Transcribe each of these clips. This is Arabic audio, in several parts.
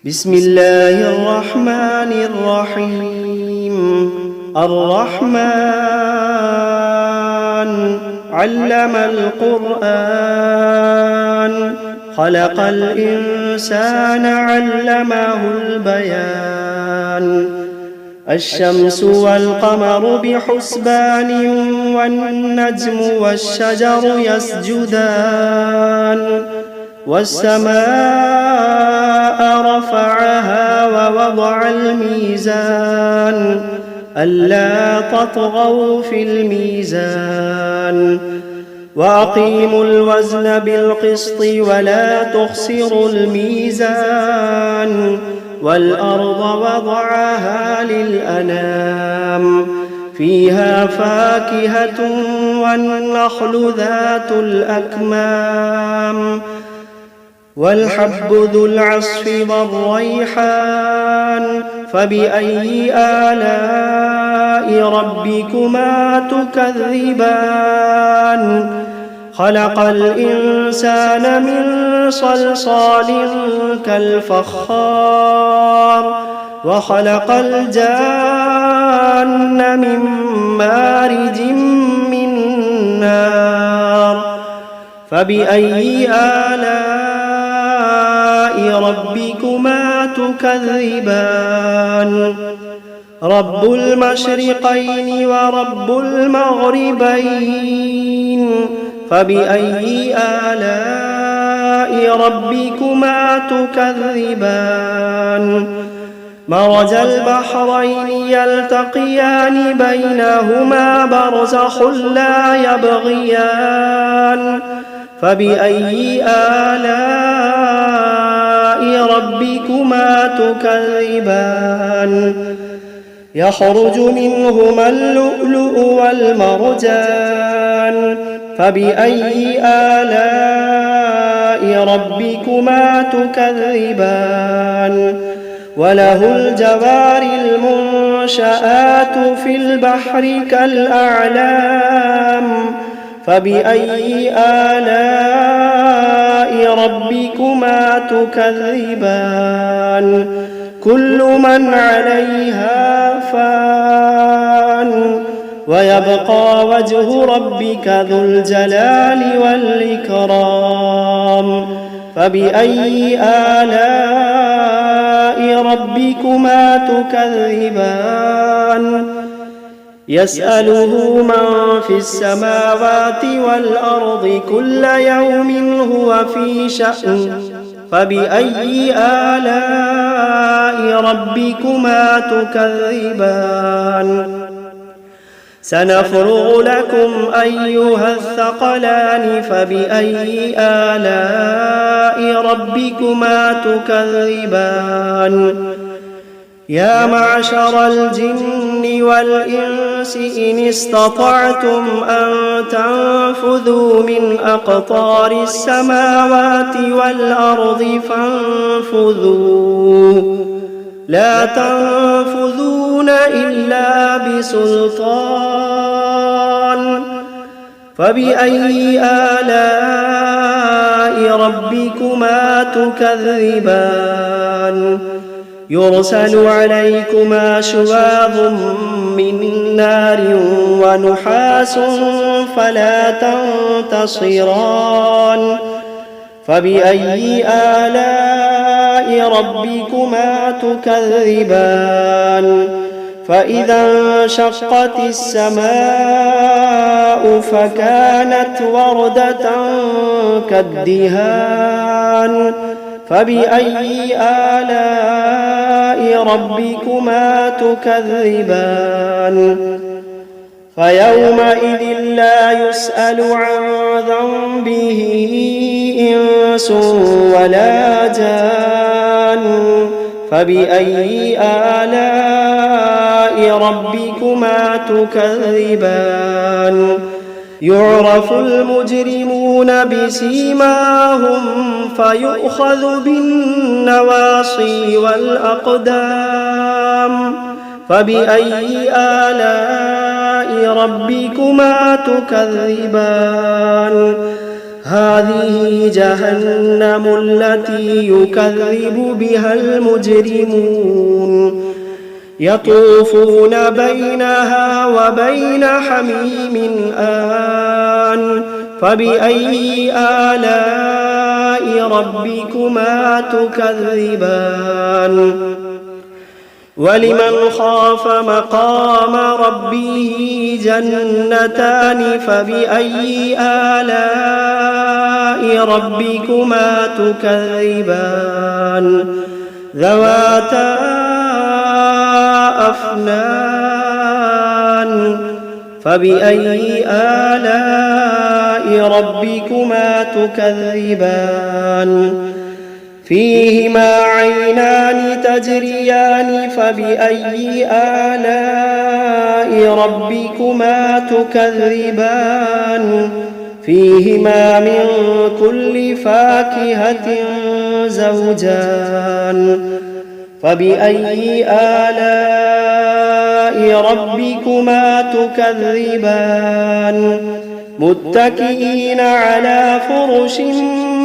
بسم الله الرحمن الرحيم. الرحمن علم القرآن، خلق الإنسان علمه البيان. الشمس والقمر بحسبان، والنجم والشجر يسجدان. والسماء رفعها ووضع الميزان، ألا تطغوا في الميزان. وأقيموا الوزن بالقسط ولا تخسروا الميزان. والأرض وضعها للأنام، فيها فاكهة والنخل ذات الأكمام، والحب ذو العصف والريحان. فبأي آلاء ربكما تكذبان؟ خلق الإنسان من صلصال كالفخار، وخلق الجان من مارج من نار. فبأي آلاء ربكما تكذبان؟ رب المشرقين ورب المغربين. فبأي آلاء ربكما تكذبان؟ مرج البحرين يلتقيان، بينهما برزخ لا يبغيان. فبأي آلاء ربكما تكذبان؟ يخرج منهما اللؤلؤ والمرجان. فبأي آلاء ربكما تكذبان؟ وله الجوار المنشآت في البحر كالأعلام. فبأي آلاء ربكما تكذبان؟ كل من عليها فان، ويبقى وجه ربك ذو الجلال والإكرام. فبأي آلاء ربكما تكذبان؟ يسأله من في السماوات والأرض كل يوم هو في شأن. فبأي آلاء ربكما تكذبان؟ سنفرغ لكم أيها الثقلان. فبأي آلاء ربكما تكذبان؟ يا معشر الجن والإنس إن استطعتم أن تنفذوا من أقطار السماوات والأرض فانفذوا، لا تنفذون إلا بسلطان. فبأي آلاء ربكما تكذبان؟ يرسل عليكما شواظ من نار ونحاس فلا تنتصران. فبأي آلاء ربكما تكذبان؟ فإذا انشقت السماء فكانت وردة كالدهان. فبأي آلاء ربكما تكذبان؟ فيومئذ لا يسأل عن ذنبه إنس ولا جان. فبأي آلاء ربكما تكذبان؟ يعرف المجرمون بسيماهم فيؤخذ بالنواصي والأقدام. فبأي آلاء ربكما تكذبان؟ هذه جهنم التي يكذب بها المجرمون يطوفون بينها وبين حميم آن فبأي آلاء ربكما تكذبان ولمن خاف مقام ربه جنتان فبأي آلاء ربكما تكذبان ذواتا أفنان فبأي آلاء ربكما تكذبان فيهما عينان تجريان فبأي آلاء ربكما تكذبان فيهما من كل فاكهة زوجان فبأي آلاء ربكما تكذبان متكئين على فرش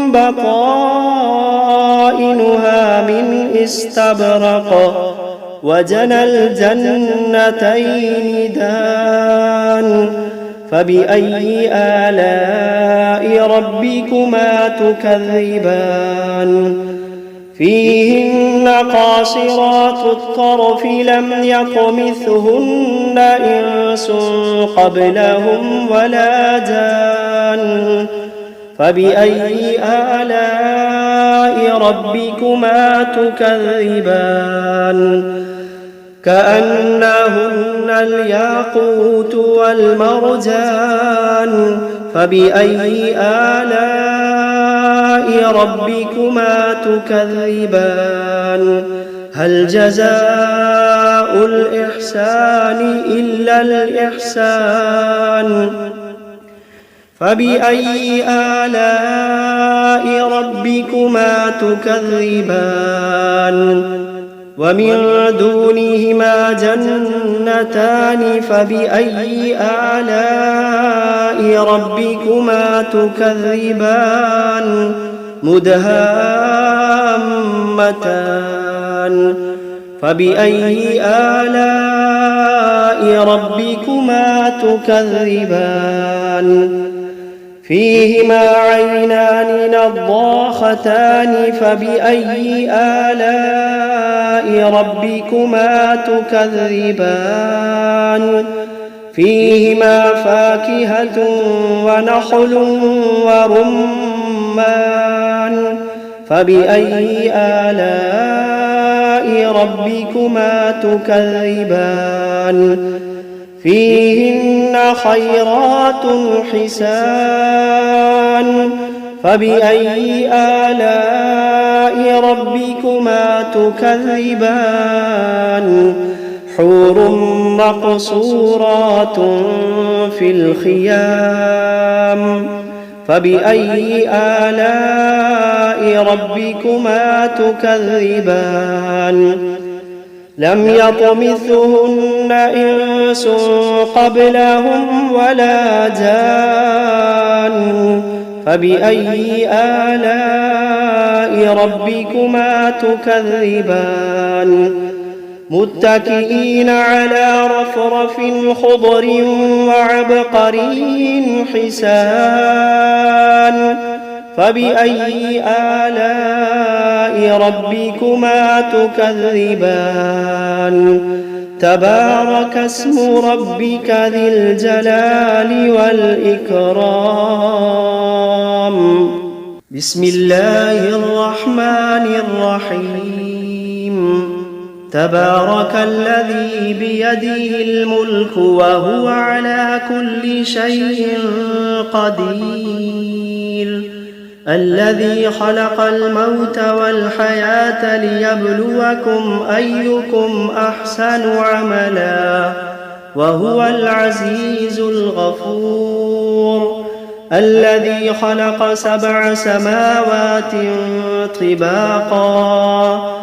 بطائنها من استبرق وجنى الجنتين دان فبأي آلاء ربكما تكذبان فيهن قاصرات الطرف لم يطمثهن إنس قبلهم ولا جان فبأي آلاء ربكما تكذبان كأنهن الياقوت والمرجان فبأي آلاء ربكما تكذبان هل جزاء الإحسان إلا الإحسان فبأي آلاء ربكما تكذبان ومن دونهما جنتان فبأي آلاء ربكما تكذبان مدهامتان فبأي آلاء ربكما تكذبان فيهما عينان نضاختان فبأي آلاء ربكما تكذبان فيهما فاكهة ونخل ورمان فبأي آلاء ربكما تكذبان فيهن خيرات حسان فبأي آلاء ربكما تكذبان حور مقصورات في الخيام فبأي آلاء ربكما تكذبان لم يطمثهن إنس قبلهم ولا جان فبأي آلاء ربكما تكذبان متكئين على رفرف خضر وعبقري حسان فبأي آلاء ربكما تكذبان تبارك اسم ربك ذي الجلال والإكرام بسم الله الرحمن الرحيم تبارك الذي بيده الملك وهو على كل شيء قدير الذي خلق الموت والحياة ليبلوكم أيكم أحسن عملا وهو العزيز الغفور الذي خلق 7 سماوات طباقا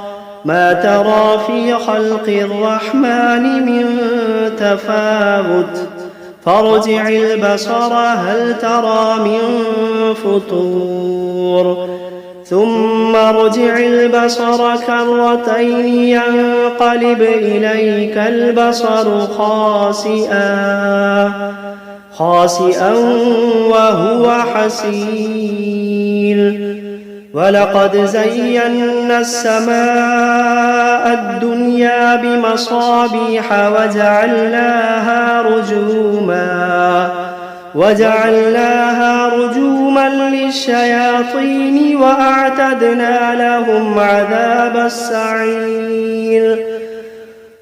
ما ترى في خلق الرحمن من تفاوت فارجع البصر هل ترى من فطور ثم ارجع البصر كرتين ينقلب إليك البصر خاسئا وهو حسير ولقد زينا السماء الدنيا بمصابيح وجعلناها رجوما للشياطين وأعتدنا لهم عذاب السعير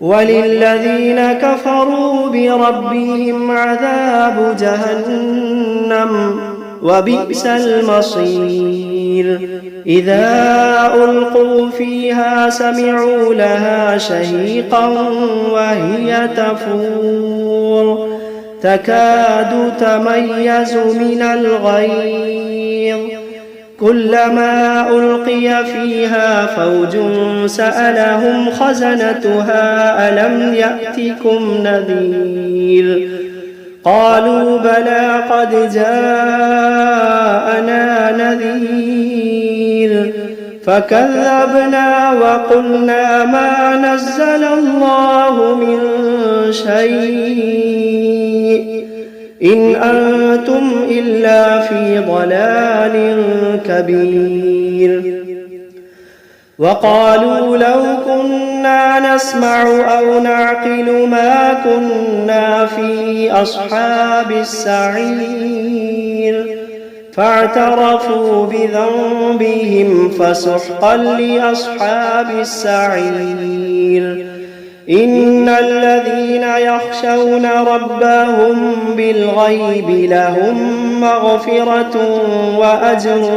وللذين كفروا بربهم عذاب جهنم وبئس المصير إذا ألقوا فيها سمعوا لها شهيقا وهي تفور تكاد تميز من الغيظ كلما ألقي فيها فوج سألهم خزنتها ألم يأتكم نذير قالوا بلى قد جاءنا نذير فكذبنا وقلنا ما نزل الله من شيء إن أنتم إلا في ضلال كبير وقالوا لو كنا نسمع أو نعقل ما كنا في أصحاب السعير فاعترفوا بذنبهم فسحقا لأصحاب السعير إن الذين يخشون ربهم بالغيب لهم مغفرة وأجر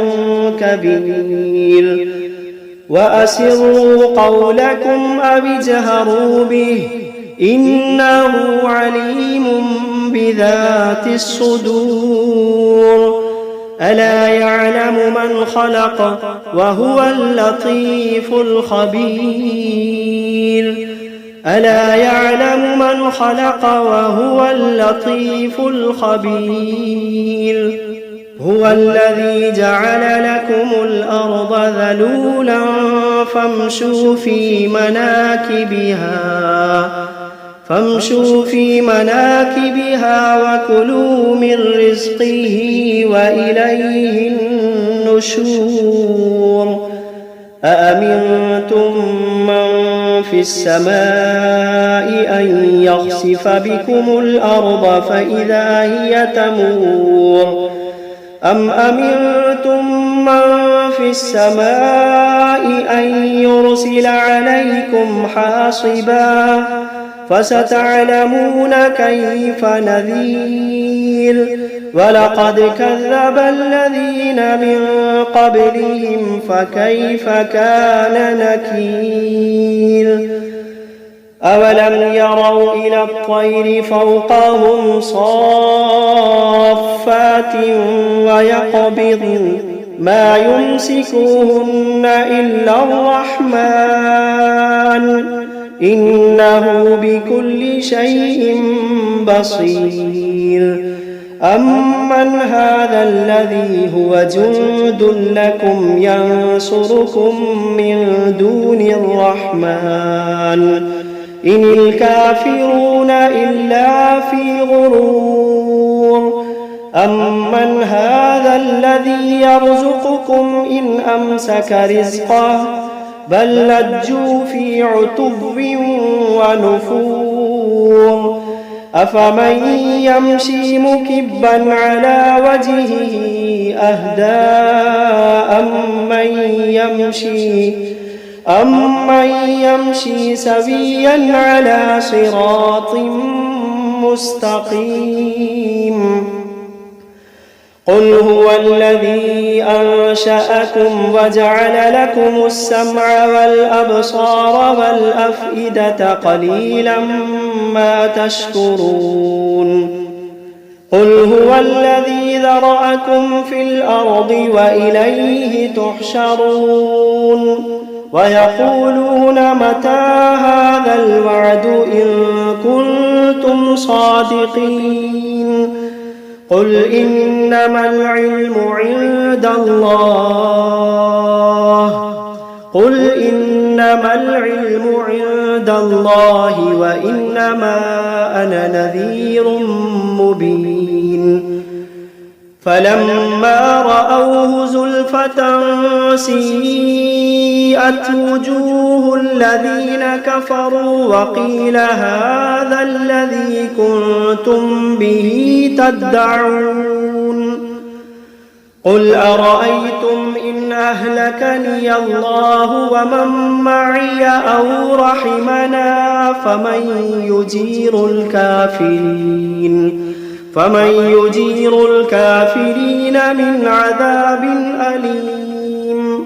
كبير وأسروا قولكم أو اجهروا به إنه عليم بذات الصدور ألا يعلم من خلق وهو اللطيف الخبير ألا يعلم من خلق وهو اللطيف الخبير هو الذي جعل لكم الأرض ذلولا فامشوا في مناكبها وكلوا من رزقه وإليه النشور أأمنتم من في السماء أن يخسف بكم الأرض فإذا هي تمور أم أمنتم من في السماء أن يرسل عليكم حاصبا فستعلمون كيف نذير ولقد كذب الذين من قبلهم فكيف كان نكير أولم يروا إلى الطير فوقهم صافات ويقبضن ما يمسكوهن إلا الرحمن إنه بكل شيء بصير أمن هذا الذي هو جند لكم ينصركم من دون الرحمن إن الكافرون إلا في غرور أمن هذا الذي يرزقكم إن أمسك رزقه بل لجوا في عتب ونفور أفمن يمشي مكبا على وجهه أهدى أمن يمشي سويا على صراط مستقيم قل هو الذي أنشأكم وجعل لكم السمع والأبصار والأفئدة قليلا ما تشكرون قل هو الذي ذرأكم في الأرض وإليه تحشرون ويقولون متى هذا الوعد إن كنتم صادقين قل إنما العلم عند الله وإنما أنا نذير مبين فلما رأوه زلفة سيئت وجوه الذين كفروا وقيل هذا الذي كنتم به تدعون قل أرأيتم إن أهلكني الله ومن معي أو رحمنا فمن يجير الكافرين من عذاب أليم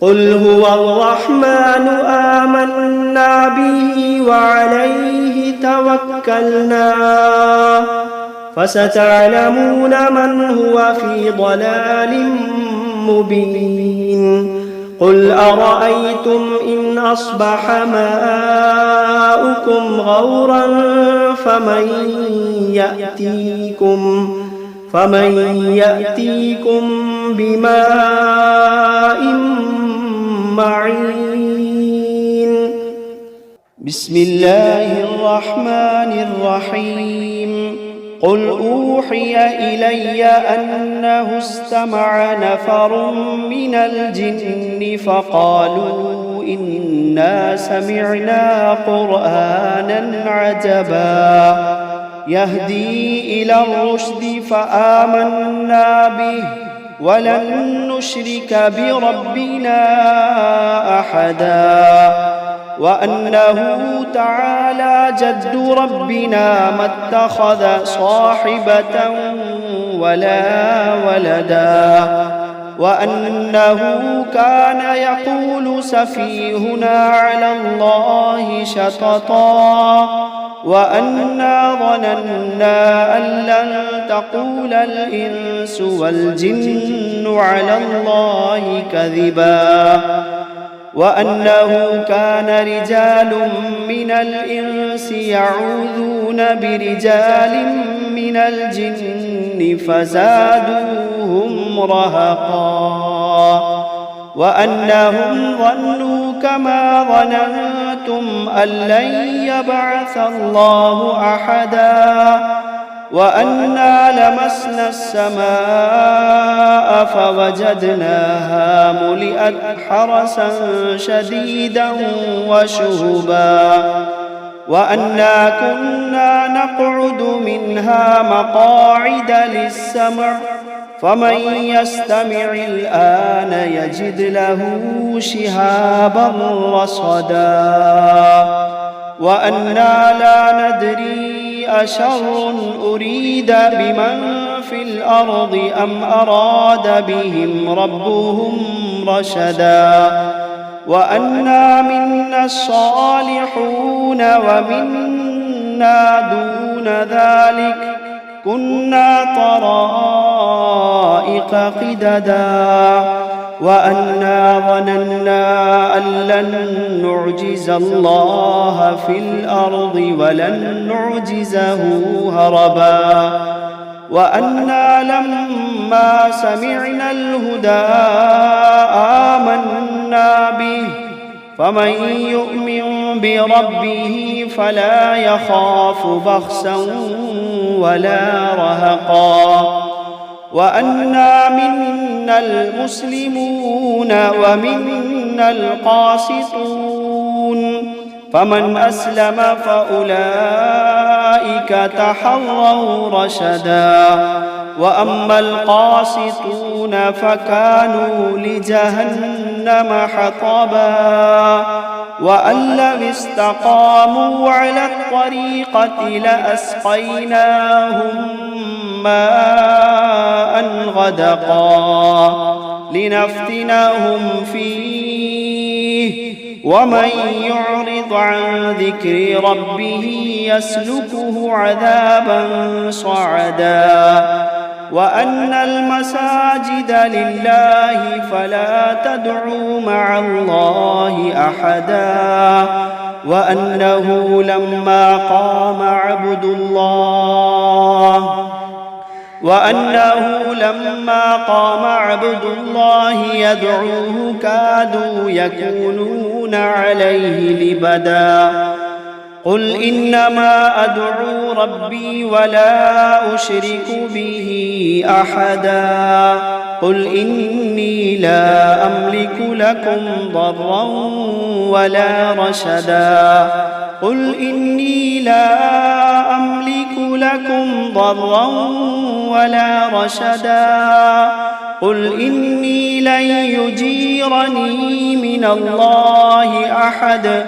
قل هو الرحمن آمنا به وعليه توكلنا فستعلمون من هو في ضلال مبين قل أرأيتم إن أصبح ماؤكم غورا فمن يأتيكم بماء معين بسم الله الرحمن الرحيم قل أوحي إلي أنه استمع نفر من الجن فقالوا إنا سمعنا قرآنا عجبا يهدي إلى الرشد فآمنا به ولن نشرك بربنا أحدا وأنه تعالى جد ربنا ما اتخذ صاحبة ولا ولدا وأنه كان يقول سفيهنا على الله شططا وأنا ظننا أن لن تقول الإنس والجن على الله كذبا وأنه كان رجال من الإنس يعوذون برجال من الجن فزادوهم رهقا وأنهم ظنوا كما ظننتم أن لن يبعث الله أحدا وأنا لمسنا السماء فوجدناها ملئت حرسا شديدا وشهبا وأنا كنا نقعد منها مقاعد للسمع فمن يستمع الآن يجد له شهابا رصدا وأنا لا ندري أشر أريد بمن في الأرض أم أراد بهم ربهم رشدا وأنا منا الصالحون ومنا دون ذلك كنا طرائق قددا وأنا ظننا أن لن نعجز الله في الأرض ولن نعجزه هربا وأنا لما سمعنا الهدى آمنا به فمن يؤمن بربه فلا يخاف بخسا ولا رهقا وأنا منا المسلمون ومنا القاسطون فمن أسلم فأولئك تحروا رشدا وأما القاسطون فكانوا لجهنم حطبا وأن لو استقاموا على الطريقة لأسقيناهم ماء غدقا لنفتنهم فيه ومن يعرض عن ذكر ربه يسلكه عذابا صعدا وأن المساجد لله فلا تدعوا مع الله أحدا وأنه لما قام عبد الله يدعوه كادوا يكونون عليه لبدا قل إنما أدعو ربي ولا أشرك به أحدا قل إني لا أملك لكم ضرا ولا رشدا قل إني لا أملك لكم ضرا ولا رشدا قل إني لن يجيرني من الله أحد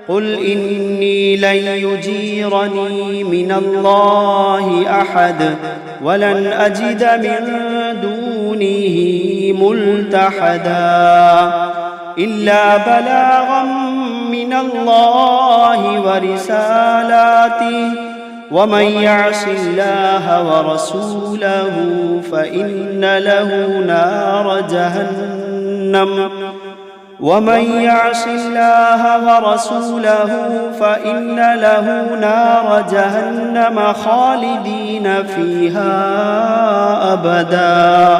قل إني لن يجيرني من الله أحد ولن أجد من دونه ملتحدا إلا بلاغا من الله ورسالاته ومن يعص الله ورسوله فإن له نار جهنم خالدين فيها أبدا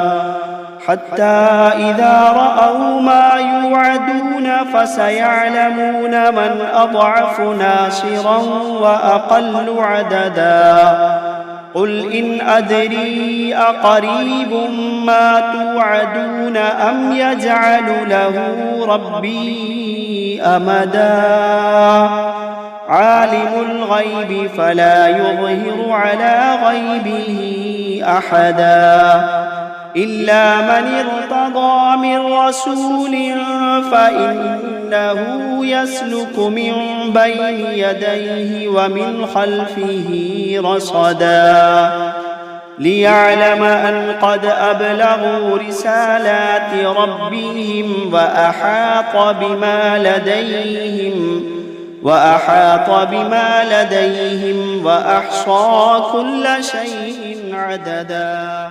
حتى إذا رأوا ما يوعدون فسيعلمون من أضعف ناصرا وأقل عددا قل إن أدري أقريب ما توعدون أم يجعل له ربي أمدا عالم الغيب فلا يظهر على غيبه أحدا إلا من ارتضى من رسول فإنه يسلك من بين يديه ومن خلفه رصدا ليعلم أن قد أبلغوا رسالات ربهم وأحاط بما لديهم وأحصى كل شيء عددا.